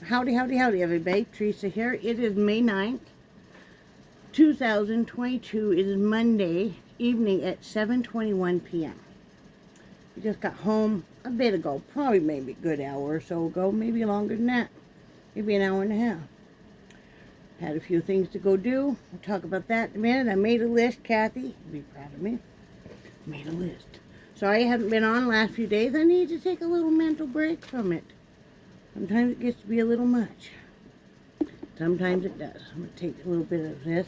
Howdy, howdy, howdy, everybody. Teresa here. It is May 9th, 2022. It is Monday evening at 7:21 p.m. We just got home a bit ago, probably maybe a good hour or so ago, maybe longer than that, maybe an hour and a half. Had a few things to go do. We'll talk about that in a minute. I made a list, Kathy. Be proud of me. Made a list. Sorry I haven't been on the last few days. I need to take a little mental break from it. Sometimes it gets to be a little much. Sometimes it does. I'm going to take a little bit of this.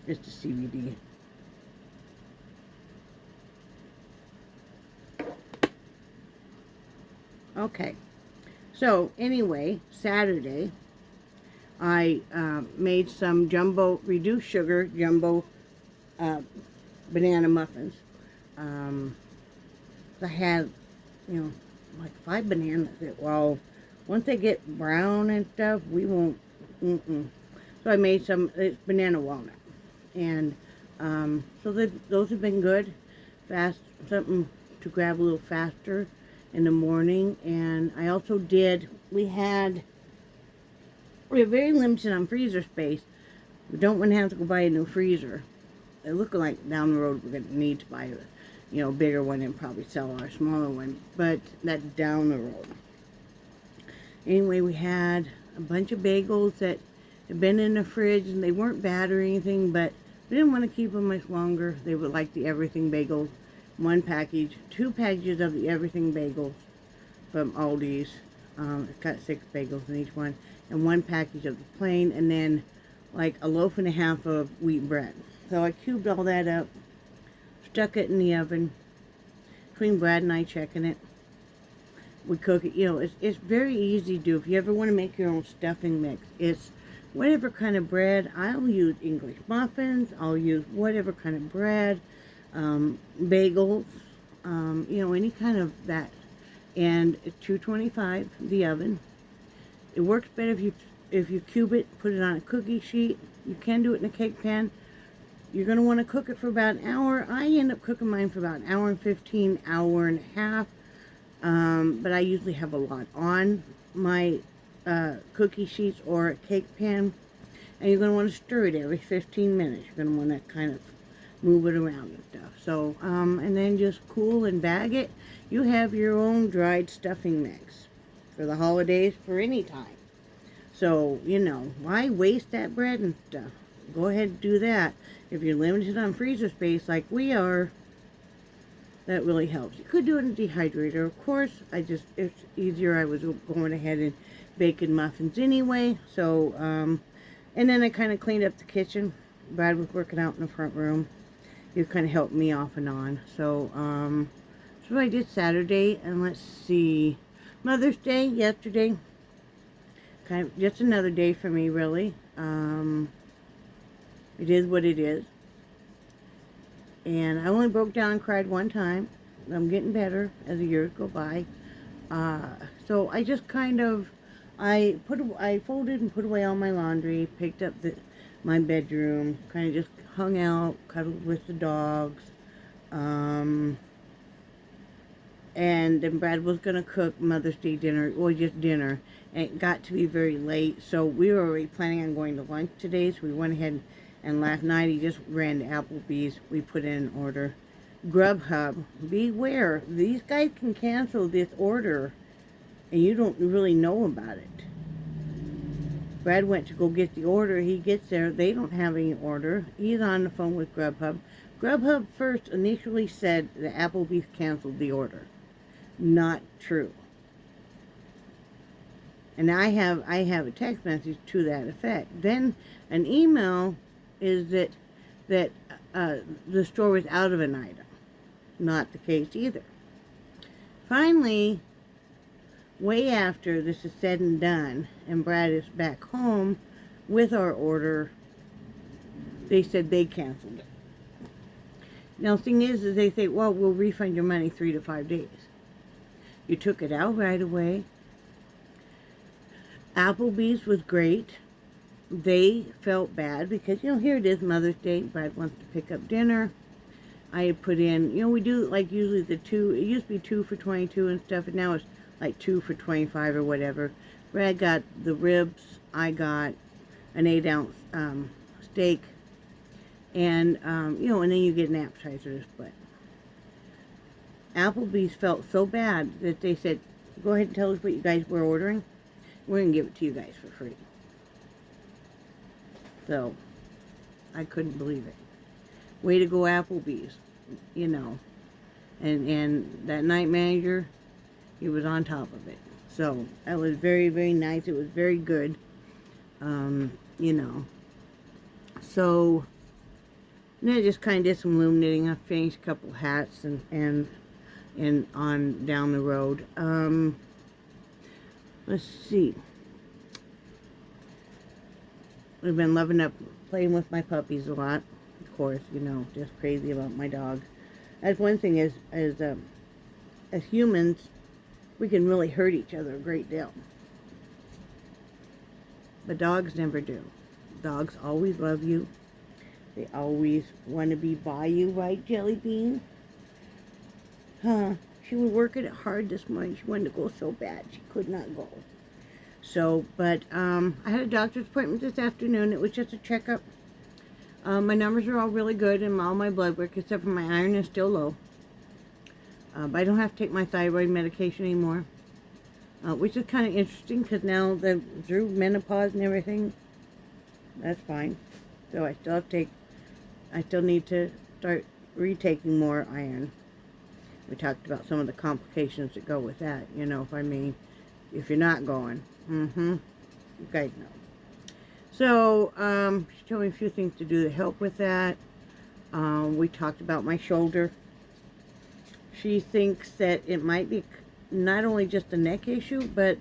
Just a CBD. Okay. So, anyway, Saturday, I made some jumbo, reduced sugar, jumbo banana muffins. I had, like 5 bananas. Well, once they get brown and stuff, we won't, So I made some, it's banana walnut. And so those have been good. Fast, something to grab a little faster in the morning. And I also did, we're very limited on freezer space. We don't want to have to go buy a new freezer. It looks like down the road we're going to need to buy a bigger one and probably sell our smaller one, but that's down the road. Anyway, we had a bunch of bagels that had been in the fridge, and they weren't bad or anything, but we didn't want to keep them much longer. They were like the everything bagels. 1 package, 2 packages of the everything bagels from Aldi's. It's got 6 bagels in each one, and 1 package of the plain, and then like a loaf and a half of wheat bread. So I cubed all that up, stuck it in the oven, between Brad and I checking it. We cook it, it's very easy to do. If you ever want to make your own stuffing mix, it's whatever kind of bread. I'll use English muffins, I'll use whatever kind of bread, bagels, any kind of that. And it's 225, the oven. It works better if you cube it, put it on a cookie sheet. You can do it in a cake pan. You're going to want to cook it for about an hour. I end up cooking mine for about an hour and 15, hour and a half. But I usually have a lot on my cookie sheets or a cake pan. And you're going to want to stir it every 15 minutes. You're going to want to kind of move it around and stuff. So, and then just cool and bag it. You have your own dried stuffing mix for the holidays, for any time. So, why waste that bread and stuff? Go ahead and do that. If you're limited on freezer space like we are, that really helps. You could do it in a dehydrator, of course. It's easier. I was going ahead and baking muffins anyway. So, and then I kind of cleaned up the kitchen. Brad was working out in the front room. He kind of helped me off and on. So, that's what I did Saturday. And let's see. Mother's Day, yesterday. Kind of just another day for me, really. It is what it is. And I only broke down and cried 1 time. I'm getting better as the years go by. So I just kind of, I folded and put away all my laundry, picked up my bedroom, kind of just hung out, cuddled with the dogs. And then Brad was going to cook Mother's Day dinner, or just dinner. And it got to be very late, so we were already planning on going to lunch today, so we went ahead and last night he just ran to Applebee's. We put in an order. Grubhub, beware. These guys can cancel this order and you don't really know about it. Brad went to go get the order. He gets there. They don't have any order. He's on the phone with Grubhub. Grubhub first initially said that Applebee's canceled the order. Not true. And I have a text message to that effect. Then an email is that the store was out of an item. Not the case either. Finally, way after this is said and done, and Brad is back home with our order, they said they canceled it. Now, the thing is they say, well, we'll refund your money 3 to 5 days. You took it out right away. Applebee's was great. they felt bad because, here it is, Mother's Day. Brad wants to pick up dinner. I put in, we do like usually the two, it used to be 2 for 22 and stuff, and now it's like 2 for 25 or whatever. Brad got the ribs, I got an 8-ounce steak, and, and then you get an appetizer. But Applebee's felt so bad that they said, go ahead and tell us what you guys were ordering. We're going to give it to you guys for free. So, I couldn't believe it. Way to go, Applebee's, And that night manager, he was on top of it. So, that was very, very nice. It was very good. So, then I just kind of did some loom knitting. I finished a couple hats and on down the road. Let's see. I've been loving up playing with my puppies a lot. Of course, just crazy about my dog. That's one thing as humans, we can really hurt each other a great deal. But dogs never do. Dogs always love you. They always want to be by you, right, Jelly Bean? Huh? She was working it hard this morning. She wanted to go so bad. She could not go. So, but I had a doctor's appointment this afternoon. It was just a checkup. My numbers are all really good and all my blood work, except for my iron is still low. But I don't have to take my thyroid medication anymore, which is kind of interesting because now that through menopause and everything, that's fine. So I still need to start retaking more iron. We talked about some of the complications that go with that, if you're not going. You guys know. So, she told me a few things to do to help with that. We talked about my shoulder. She thinks that it might be not only just a neck issue, but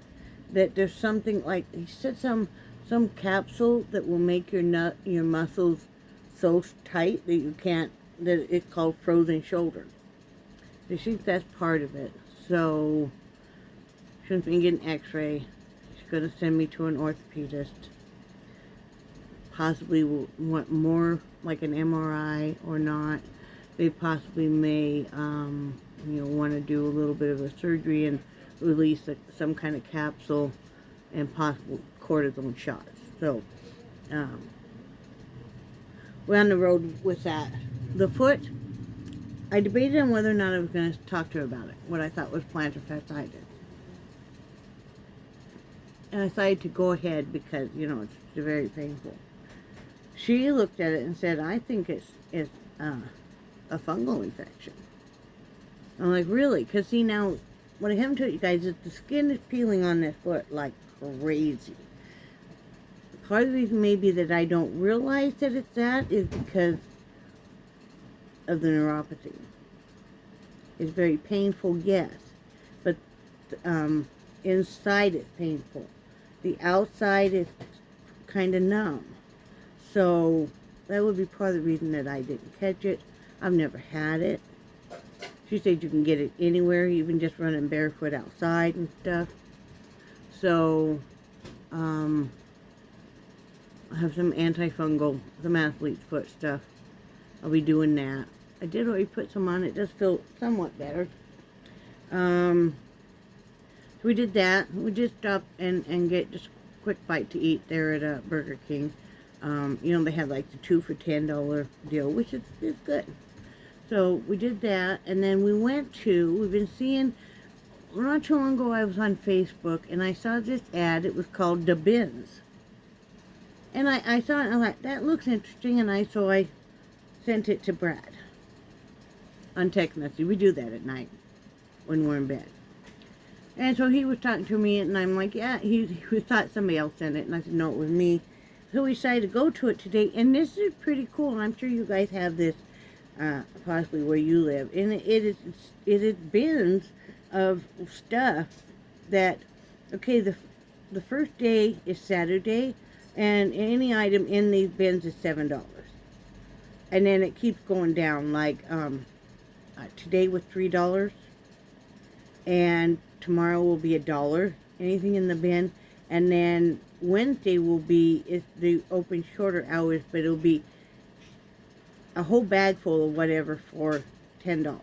that there's something like, he said some capsule that will make your muscles so tight that you can't, that it's called frozen shoulder. She thinks that's part of it. So, she wants me to get an x-ray. She's going to send me to an orthopedist. Possibly will want more like an MRI or not. They possibly may, want to do a little bit of a surgery and release some kind of capsule and possible cortisone shots. So, we're on the road with that. The foot, I debated on whether or not I was going to talk to her about it, what I thought was plantar fasciitis. And I decided to go ahead because, it's very painful. She looked at it and said, I think it's a fungal infection. I'm like, really? Because, see, now, what I haven't told you guys is the skin is peeling on this foot like crazy. Part of the reason maybe that I don't realize that it's that is because of the neuropathy. It's very painful, yes, but inside it's painful. The outside is kind of numb. So that would be part of the reason that I didn't catch it. I've never had it. She said you can get it anywhere, even just running barefoot outside and stuff. So, I have some antifungal, some athlete's foot stuff. I'll be doing that. I did already put some on. It does feel somewhat better. So we did that. We just stopped and get just a quick bite to eat there at Burger King. They had like the 2 for $10 deal, which is good. So we did that, and then we've been seeing, not too long ago I was on Facebook, and I saw this ad. It was called The Bins. And I saw it, and I thought, that looks interesting, and so I sent it to Brad on text message. We do that at night when we're in bed. And so he was talking to me, and I'm like, yeah, he thought somebody else sent it, and I said, no, it was me. So we decided to go to it today, and this is pretty cool, and I'm sure you guys have this possibly where you live. And it is bins of stuff that, okay, the first day is Saturday, and any item in these bins is $7. And then it keeps going down, like today was $3, and tomorrow will be $1, anything in the bin, and then Wednesday will be, it's the open shorter hours, but it'll be a whole bag full of whatever for $10.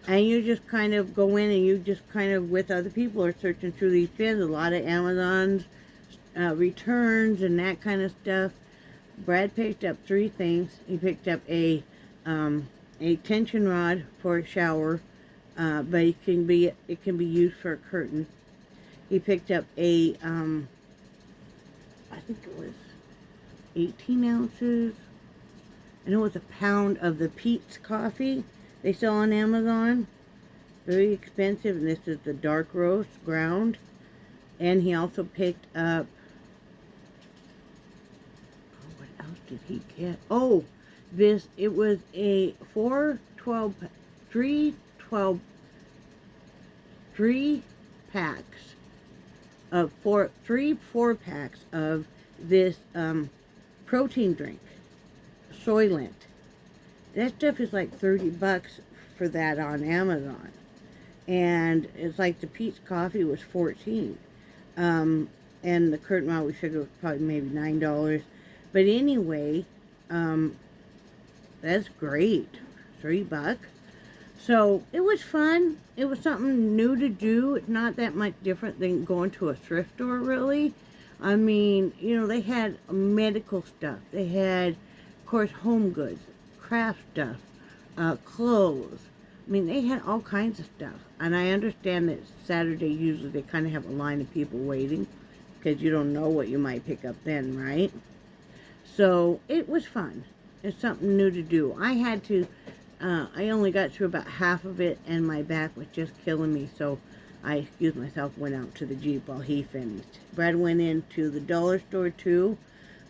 And you just kind of go in and you just kind of, with other people, are searching through these bins. A lot of Amazon's returns and that kind of stuff. Brad picked up 3 things. He picked up a tension rod for a shower, but it can be used for a curtain. He picked up a I think it was 18 ounces. And it was a pound of the Peet's coffee they sell on Amazon. Very expensive, and this is the dark roast ground. And he also picked up, oh, what else did he get? Oh, it was a 3 packs of 4-packs of this protein drink, Soylent. That stuff is like $30 for that on Amazon. And it's like the Peet's coffee was $14. And the curtain rod with sugar was probably maybe $9. But anyway, that's great. $3. So it was fun. It was something new to do. It's not that much different than going to a thrift store, really. I mean, you know, they had medical stuff. They had, of course, home goods, craft stuff, clothes. I mean, they had all kinds of stuff. And I understand that Saturday usually they kind of have a line of people waiting because you don't know what you might pick up then, right? So it was fun. It's something new to do. I only got through about half of it and my back was just killing me. So I excused myself, went out to the Jeep while he finished. Brad went into the dollar store too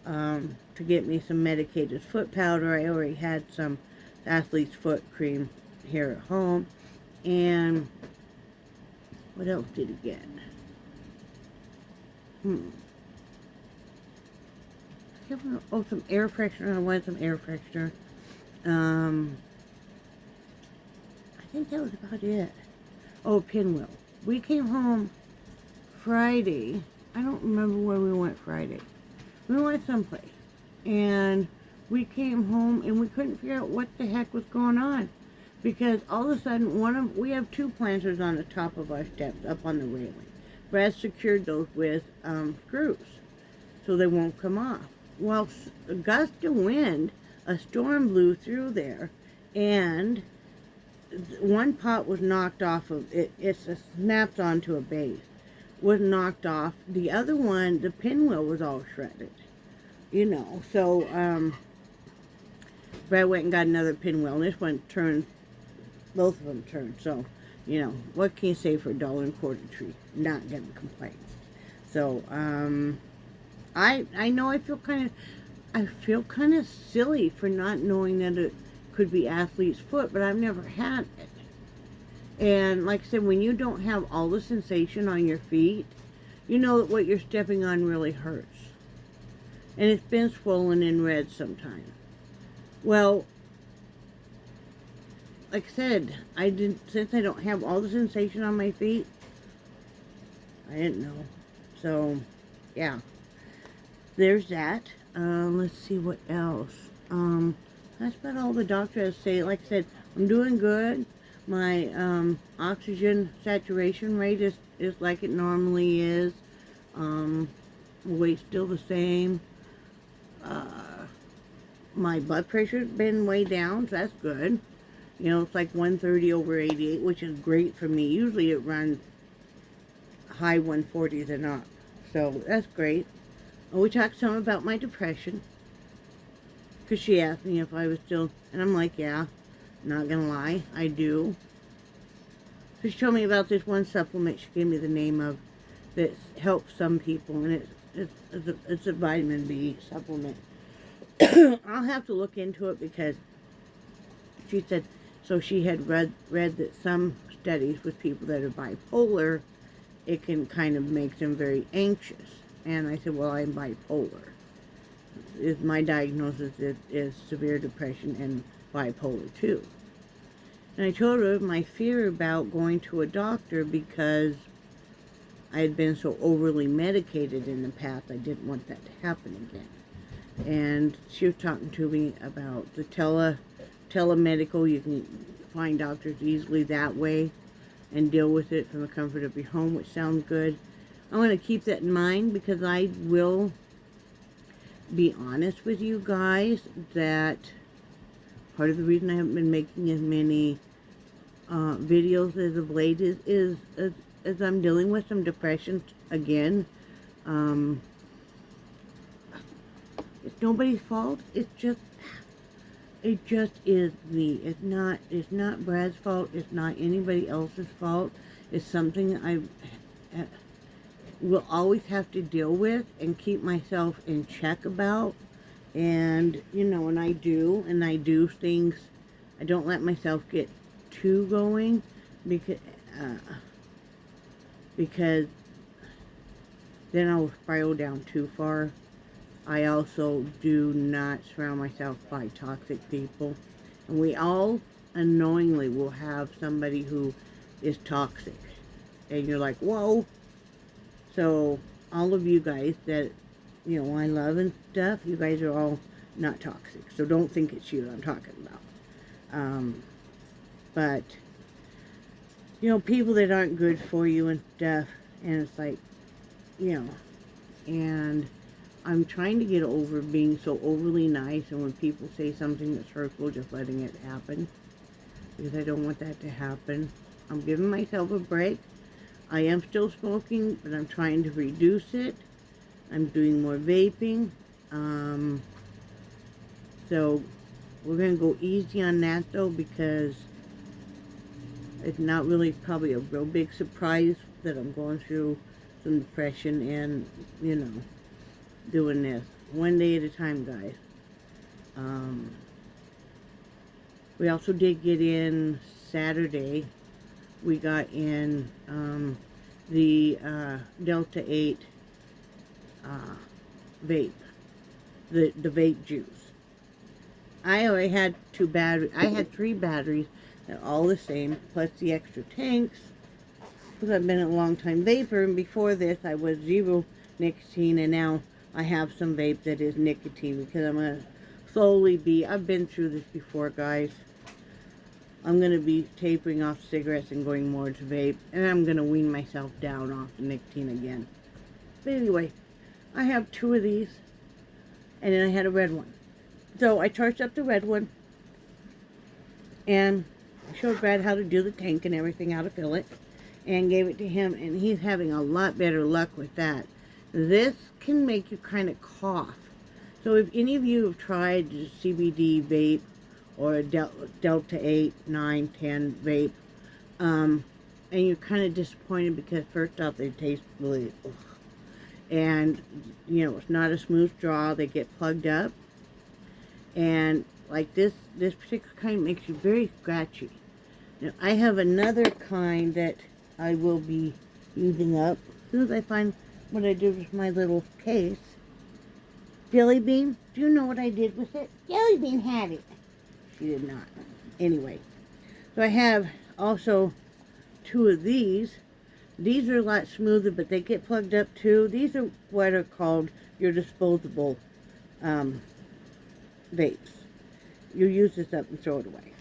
to get me some medicated foot powder. I already had some athlete's foot cream here at home. And what else did he get? Oh, some air freshener. I wanted some air freshener. I think that was about it. Oh, Pinwheel. We came home Friday. I don't remember where we went Friday. We went someplace. And we came home and we couldn't figure out what the heck was going on. Because all of a sudden, we have 2 planters on the top of our steps up on the railing. Brad secured those with screws so they won't come off. Well, a gust of wind, a storm blew through there, and one pot was knocked off of it. It snapped onto a base, was knocked off. The other one, the pinwheel was all shredded, you know. So Brad went and got another pinwheel, and this one turned. Both of them turned. So, you know, what can you say for $1.25 tree? Not gonna complain. So I know I feel kind of silly for not knowing that it could be athlete's foot, but I've never had it. And like I said, when you don't have all the sensation on your feet, you know that what you're stepping on really hurts. And it's been swollen and red sometimes. Well, like I said, since I don't have all the sensation on my feet, I didn't know. So, yeah. There's that. Let's see what else. That's about all the doctor has to say. Like I said, I'm doing good. My oxygen saturation rate is like it normally is. Weight's still the same. My blood pressure's been way down, so that's good. You know, it's like 130/88, which is great for me. Usually it runs high 140s and up. So that's great. We talked some about my depression. Because she asked me if I was still... And I'm like, yeah, not going to lie, I do. So she told me about this one supplement she gave me the name of that helps some people. And it's a vitamin B supplement. I'll have to look into it because she said... So she had read that some studies with people that are bipolar, it can kind of make them very anxious. And I said, well, I'm bipolar. My diagnosis is severe depression and bipolar too. And I told her my fear about going to a doctor because I had been so overly medicated in the past, I didn't want that to happen again. And she was talking to me about the telemedical. You can find doctors easily that way and deal with it from the comfort of your home, which sounds good. I want to keep that in mind, because I will be honest with you guys that part of the reason I haven't been making as many videos as of late is as I'm dealing with some depression again. It's nobody's fault. It just is me. It's not Brad's fault. It's not anybody else's fault. It's something I will always have to deal with and keep myself in check about. And, you know, and I do things. I don't let myself get too going, because then I'll spiral down too far. I also do not surround myself by toxic people. And we all unknowingly will have somebody who is toxic. And you're like, whoa. So all of you guys that, you know, I love and stuff, you guys are all not toxic. So don't think it's you I'm talking about. But, you know, people that aren't good for you and stuff. And it's like, you know, and I'm trying to get over being so overly nice, and when people say something that's hurtful, just letting it happen, because I don't want that to happen. I'm giving myself a break. I am still smoking, but I'm trying to reduce it. I'm doing more vaping. So we're going to go easy on that, though, because it's not really probably a real big surprise that I'm going through some depression and, you know, doing this one day at a time, guys. We also did get in Saturday. We got in the Delta 8 vape, the vape juice. I already had 2 batteries. I had 3 batteries. They're all the same, plus the extra tanks, because I've been a long time vapor, and before this I was 0 nicotine, and now I have some vape that is nicotine, because I'm going to slowly I've been through this before, guys. I'm going to be tapering off cigarettes and going more to vape, and I'm going to wean myself down off the nicotine again. But anyway, I have 2 of these, and then I had a red one. So I charged up the red one, and I showed Brad how to do the tank and everything, how to fill it, and gave it to him, and he's having a lot better luck with that. This can make you kind of cough. So if any of you have tried CBD vape or a Delta 8, 9, 10 vape, and you're kind of disappointed because first off they taste really, and you know, it's not a smooth draw, they get plugged up, and like this particular kind makes you very scratchy. Now I have another kind that I will be using up as soon as I find what I did with my little case. Jelly Bean, do you know what I did with it? Jelly Bean had it. She did not. Anyway, so I have also 2 of these. These are a lot smoother, but they get plugged up too. These are what are called your disposable vapes. You use this up and throw it away.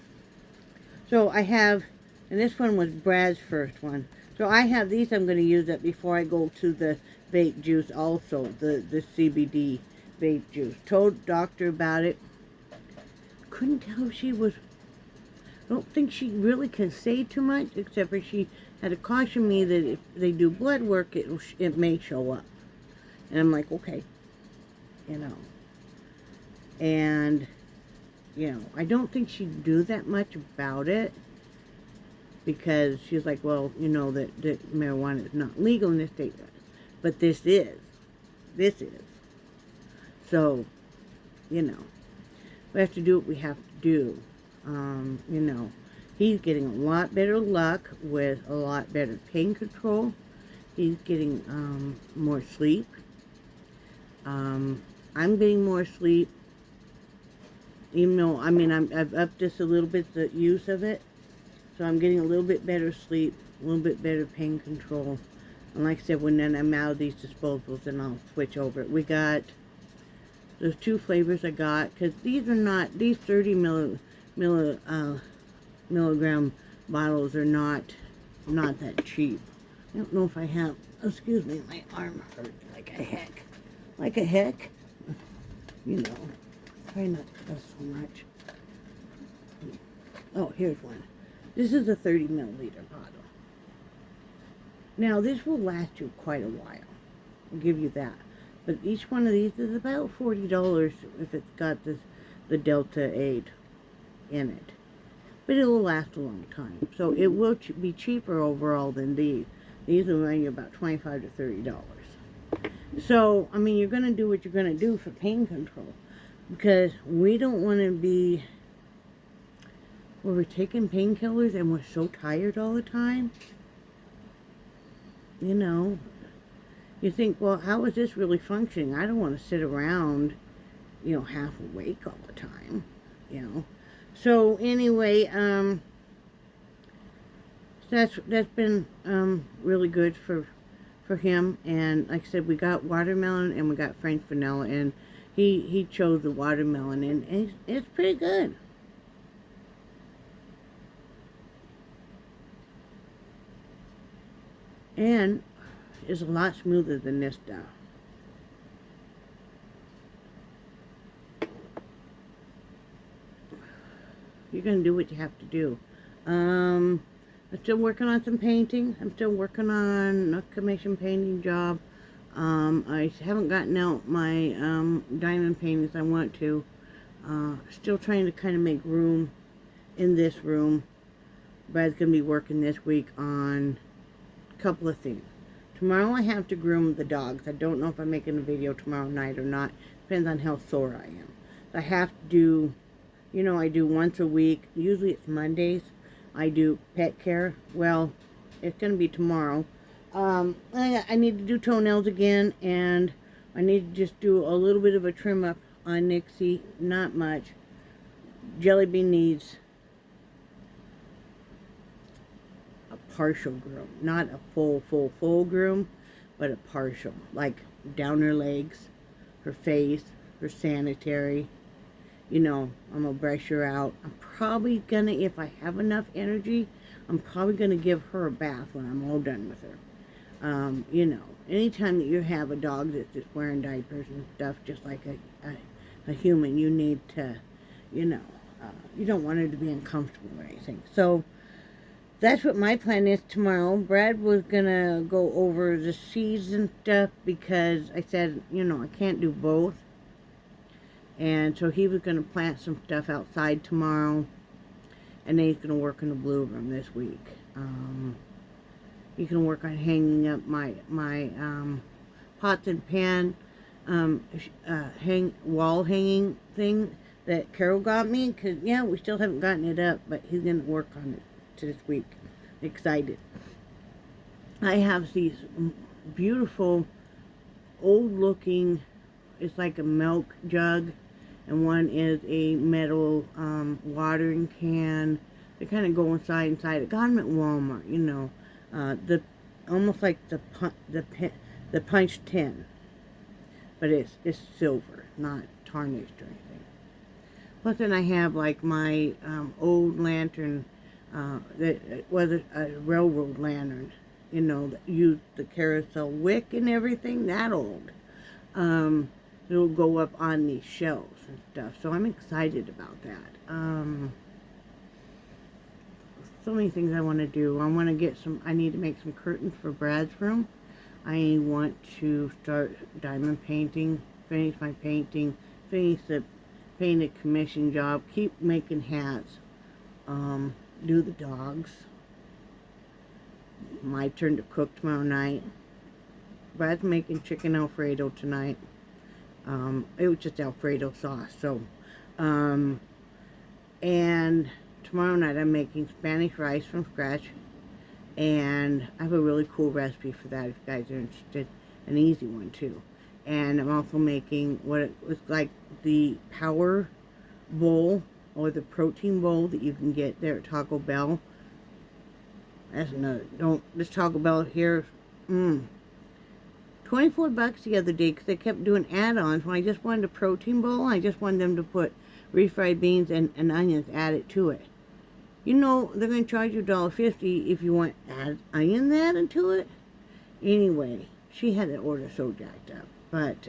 So I have, and this one was Brad's first one. So I have these I'm going to use up before I go to the vape juice also, the CBD vape juice. Told doctor about it. Couldn't tell if she was, I don't think she really can say too much, except for she had to caution me that if they do blood work, it may show up. And I'm like, okay, you know. And, you know, I don't think she'd do that much about it, because she's like, well, you know, that marijuana is not legal in this state. But this is. This is. So, you know, we have to do what we have to do. You know, he's getting a lot better luck with a lot better pain control. He's getting more sleep. I'm getting more sleep. Even though, I mean, I've upped just a little bit the use of it. So I'm getting a little bit better sleep, a little bit better pain control. And like I said, when then I'm out of these disposables, then I'll switch over. We got, there's 2 flavors I got, because these are not, these 30 milligram bottles are not that cheap. I don't know if I have, excuse me, my arm hurts like a heck, you know, try not to press so much. Oh, here's one. This is a 30 milliliter bottle. Now, this will last you quite a while. I'll give you that. But each one of these is about $40 if it's got the Delta 8 in it. But it will last a long time. So it will be cheaper overall than these. These will run you about $25 to $30. So, I mean, you're going to do what you're going to do for pain control. Because we don't want to be, where we're taking painkillers and we're so tired all the time. You know, you think, well, how is this really functioning? I don't want to sit around, you know, half awake all the time, you know. So anyway, that's been really good for him. And like I said, we got watermelon and we got French vanilla, and he chose the watermelon, and it's pretty good. And it's a lot smoother than this stuff. You're going to do what you have to do. I'm still working on some painting. I'm still working on a commission painting job. I haven't gotten out my diamond paintings I want to. Still trying to kind of make room in this room. Brad's going to be working this week on a couple of things. Tomorrow I have to groom the dogs. I don't know if I'm making a video tomorrow night or not. Depends on how sore I am. I have to do, you know, I do once a week. Usually it's Mondays. I do pet care. Well, it's going to be tomorrow. I need to do toenails again, and I need to just do a little bit of a trim up on Nixie. Not much. Jelly Bean needs a partial groom. Not a full groom, but a partial. Like down her legs, her face, her sanitary. You know, I'm going to brush her out. I'm probably going to, if I have enough energy, I'm probably going to give her a bath when I'm all done with her. You know, anytime that you have a dog that's just wearing diapers and stuff, just like a human, you need to, you know, you don't want her to be uncomfortable or anything. So, that's what my plan is tomorrow. Brad was going to go over the seeds and stuff because I said, you know, I can't do both. And so he was going to plant some stuff outside tomorrow. And then he's going to work in the blue room this week. He's going to work on hanging up my pots and pan wall hanging thing that Carol got me. Because, yeah, we still haven't gotten it up. But he's going to work on it this week. Excited. I have these beautiful old looking, it's like a milk jug, and one is a metal watering can. They kind of go inside. I got them at Walmart, you know, the almost like the punch tin, but it's silver, not tarnished or anything. Plus then I have like my old lantern that was a railroad lantern, you know, that used the carousel wick and everything, that old. It'll go up on these shelves and stuff, so I'm excited about that. So many things I want to do. I need to make some curtains for Brad's room. I want to start diamond painting, finish my painting, finish the painted commission job, keep making hats, do the dogs. My turn to cook tomorrow night. Brad's making chicken Alfredo tonight. It was just Alfredo sauce. So, and tomorrow night I'm making Spanish rice from scratch. And I have a really cool recipe for that if you guys are interested. An easy one too. And I'm also making what it was like the power bowl, or the protein bowl that you can get there at Taco Bell. That's another, this Taco Bell here, $24 the other day because they kept doing add-ons. When I just wanted a protein bowl, I just wanted them to put refried beans and onions added to it. You know, they're going to charge you $1.50 if you want onions added to it. Anyway, she had the order so jacked up. But,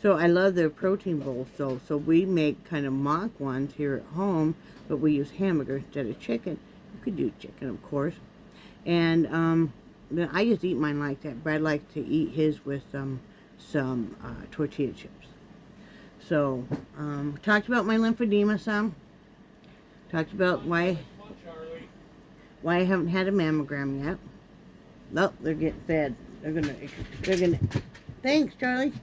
so I love their protein bowls. So we make kind of mock ones here at home, but we use hamburger instead of chicken. You could do chicken, of course. And, then I just eat mine like that. Brad likes to eat his with some tortilla chips. So, talked about my lymphedema some. Talked about why I haven't had a mammogram yet. Nope, they're getting fed. They're gonna. Thanks, Charlie.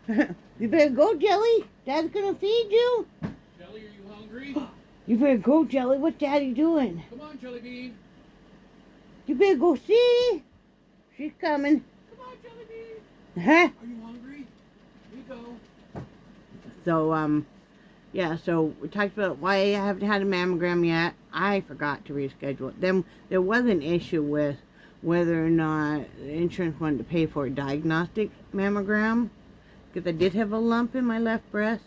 You better go, Jelly. Dad's gonna feed you. Jelly, are you hungry? You better go, Jelly. What's Daddy doing? Come on, Jelly Bean. You better go see. She's coming. Come on, Jelly Bean. Huh? Are you hungry? Here you go. So, yeah, so we talked about why I haven't had a mammogram yet. I forgot to reschedule it. Then there was an issue with whether or not the insurance wanted to pay for a diagnostic mammogram, because I did have a lump in my left breast.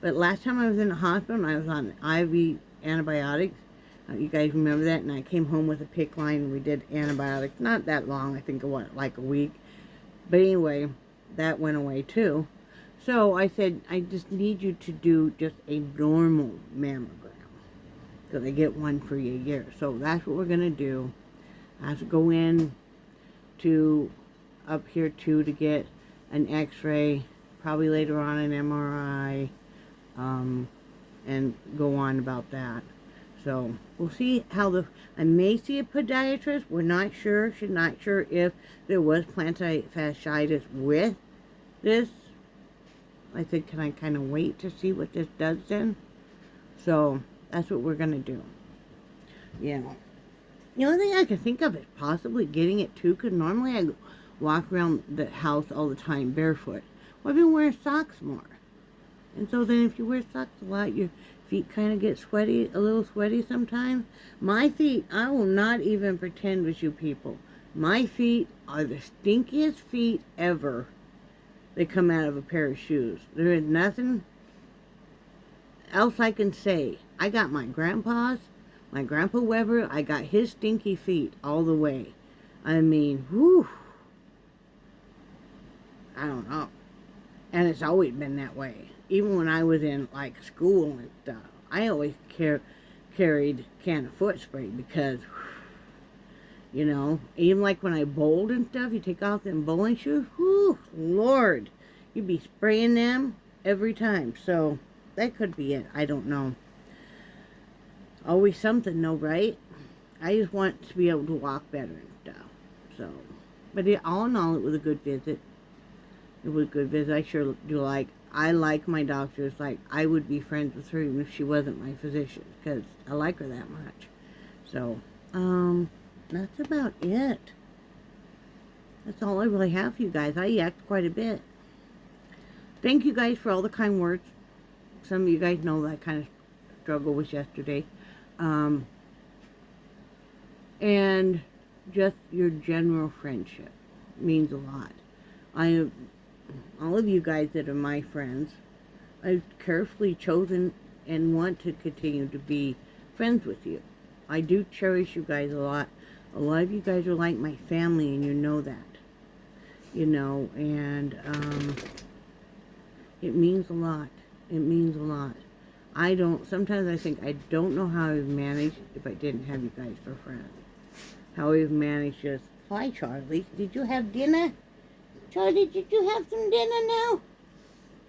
But last time I was in the hospital and I was on IV antibiotics, you guys remember that? And I came home with a PICC line and we did antibiotics. Not that long, I think, like a week. But anyway, that went away too. So I said, I just need you to do just a normal mammogram, because I get one for a year. So that's what we're going to do. I have to go in to up here too to get an x-ray, probably later on an MRI, and go on about that. So we'll see how I may see a podiatrist. We're not sure. She's not sure if there was plantar fasciitis with this. I said, can I kind of wait to see what this does then? So that's what we're going to do. Yeah. The only thing I can think of is possibly getting it too, because normally I walk around the house all the time barefoot. Well, I've been wearing socks more. And so then if you wear socks a lot, your feet kind of get sweaty, a little sweaty sometimes. My feet, I will not even pretend with you people. My feet are the stinkiest feet ever. They come out of a pair of shoes. There is nothing else I can say. I got my grandpa's, my Grandpa Weber, I got his stinky feet all the way. I mean, whew. I don't know. And it's always been that way. Even when I was in, like, school and stuff, I always carried a can of foot spray because, you know, even like when I bowled and stuff, you take off them bowling shoes, whew, Lord, you'd be spraying them every time. So that could be it. I don't know. Always something, though, right? I just want to be able to walk better and stuff. So, but all in all, it was a good visit. It was a good visit. I sure do I like my doctors. Like, I would be friends with her even if she wasn't my physician, because I like her that much. So, that's about it. That's all I really have for you guys. I yacked quite a bit. Thank you guys for all the kind words. Some of you guys know that kind of struggle was yesterday. And just your general friendship means a lot. All of you guys that are my friends, I've carefully chosen and want to continue to be friends with you. I do cherish you guys a lot. A lot of you guys are like my family, and you know that. You know, and it means a lot. It means a lot. Sometimes I think I don't know how I would manage if I didn't have you guys for friends. How I would manage just, hi Charlie, did you have dinner? Charlie, did you have some dinner now?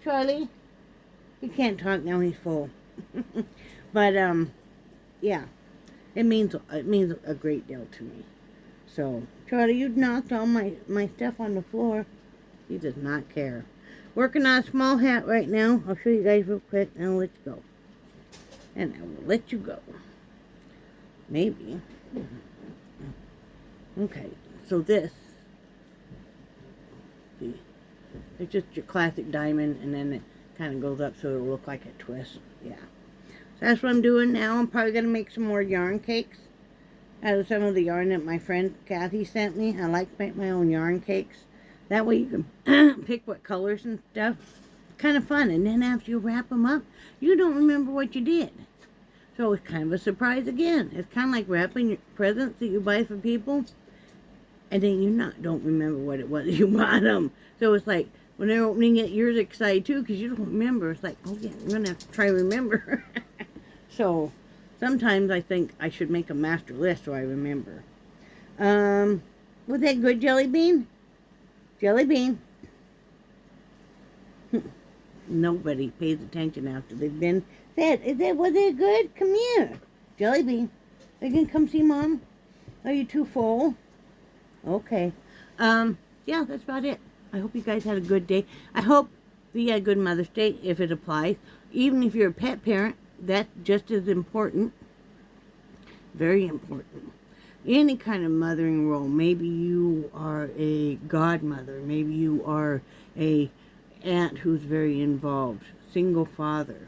Charlie? He can't talk now, he's full. But, yeah. It means a great deal to me. So, Charlie, you knocked all my stuff on the floor. He does not care. Working on a small hat right now. I'll show you guys real quick, and I'll let you go. And I will let you go. Maybe. Okay, so this. See, it's just your classic diamond, and then it kind of goes up so it'll look like a twist. Yeah. So that's what I'm doing now. I'm probably going to make some more yarn cakes. out of some of the yarn that my friend Kathy sent me. I like to make my own yarn cakes. That way you can pick what colors and stuff. Kind of fun. And then after you wrap them up, you don't remember what you did. So it's kind of a surprise again. It's kind of like wrapping your presents that you buy for people, and then you don't remember what it was you bought them. So it's like when they're opening it, you're excited too because you don't remember. It's like, oh yeah, you're gonna have to try to remember. So sometimes I think I should make a master list so I remember. Was that good, Jelly Bean? Jelly Bean. Nobody pays attention after they've been fed. Was it good? Come here. Jelly Bean. Are you going to come see Mom? Are you too full? Okay. Yeah, that's about it. I hope you guys had a good day. I hope that you had a good Mother's Day, if it applies. Even if you're a pet parent, that's just as important. Very important. Any kind of mothering role. Maybe you are a godmother. Maybe you are a aunt who's very involved. Single father.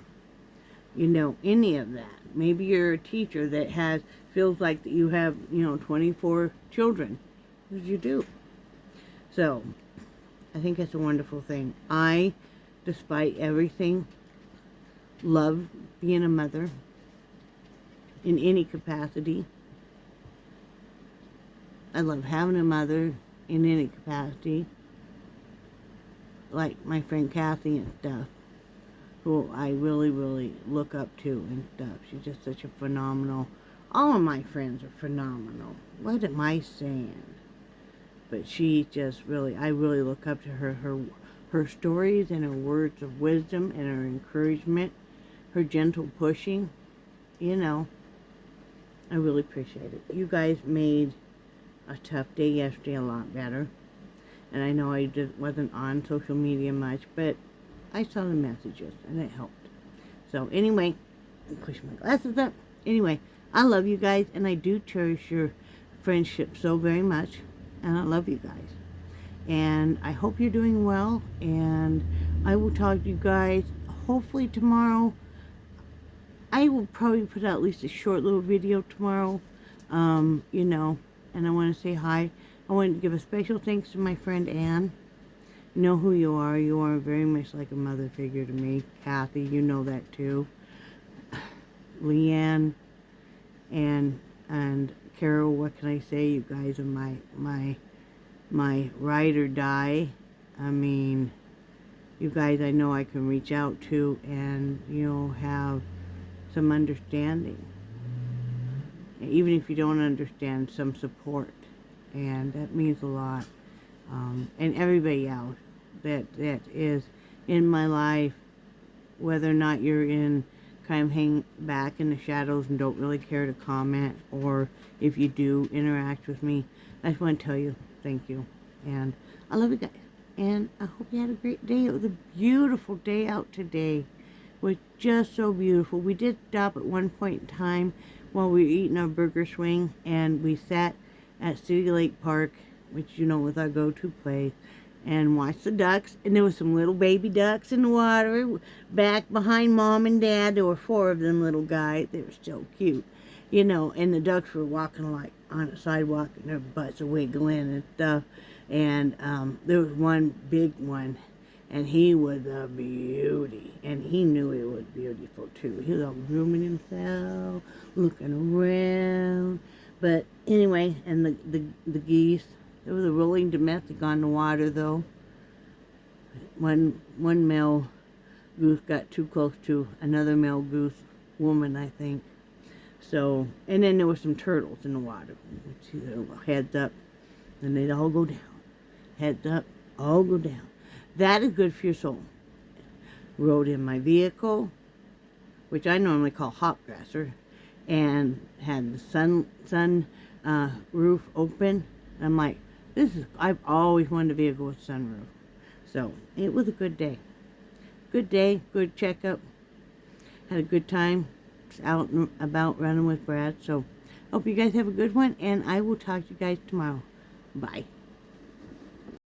You know, any of that. Maybe you're a teacher that feels like that you have, 24 children. Because you do. So, I think that's a wonderful thing. I, despite everything, love being a mother in any capacity. I love having a mother in any capacity. Like my friend Kathy and stuff, who I really, really look up to and stuff. She's just such a phenomenal... All of my friends are phenomenal. What am I saying? But she just really... I really look up to her. Her stories and her words of wisdom and her encouragement. Her gentle pushing. I really appreciate it. You guys made a tough day yesterday a lot better. And I know I wasn't on social media much, but I saw the messages and it helped. So anyway, push my glasses up. Anyway, I love you guys and I do cherish your friendship so very much. And I love you guys. And I hope you're doing well. And I will talk to you guys hopefully tomorrow. I will probably put out at least a short little video tomorrow. And I want to say hi. I want to give a special thanks to my friend Anne. You know who you are. You are very much like a mother figure to me. Kathy, you know that too. Leanne and Carol, what can I say? You guys are my ride or die. I mean, you guys I know I can reach out to and, have some understanding. Even if you don't understand, some support. And that means a lot. And everybody else that is in my life, whether or not you're kind of hang back in the shadows and don't really care to comment, or if you do interact with me, I just want to tell you thank you. And I love you guys. And I hope you had a great day. It was a beautiful day out today. It was just so beautiful. We did stop at one point in time while we were eating our burger swing, and we sat at City Lake Park, which was our go-to place, and watched the ducks. And there was some little baby ducks in the water back behind Mom and Dad. There were 4 of them little guys. They were so cute, and the ducks were walking like on the sidewalk and their butts are wiggling and stuff. And there was one big one, and he was a beauty, and he knew he was beautiful too. He was all grooming himself, looking around. But anyway, and the geese, there was a rolling domestic on the water though. One male goose got too close to another male goose woman, I think. So, and then there were some turtles in the water. Heads up, and they'd all go down. Heads up, all go down. That is good for your soul. Rode in my vehicle, which I normally call hop dresser, and had the sun roof open. And I'm like, I've always wanted a vehicle with sunroof. So it was a good day. Good day, good checkup. Had a good time. Out and about running with Brad. So hope you guys have a good one, and I will talk to you guys tomorrow. Bye.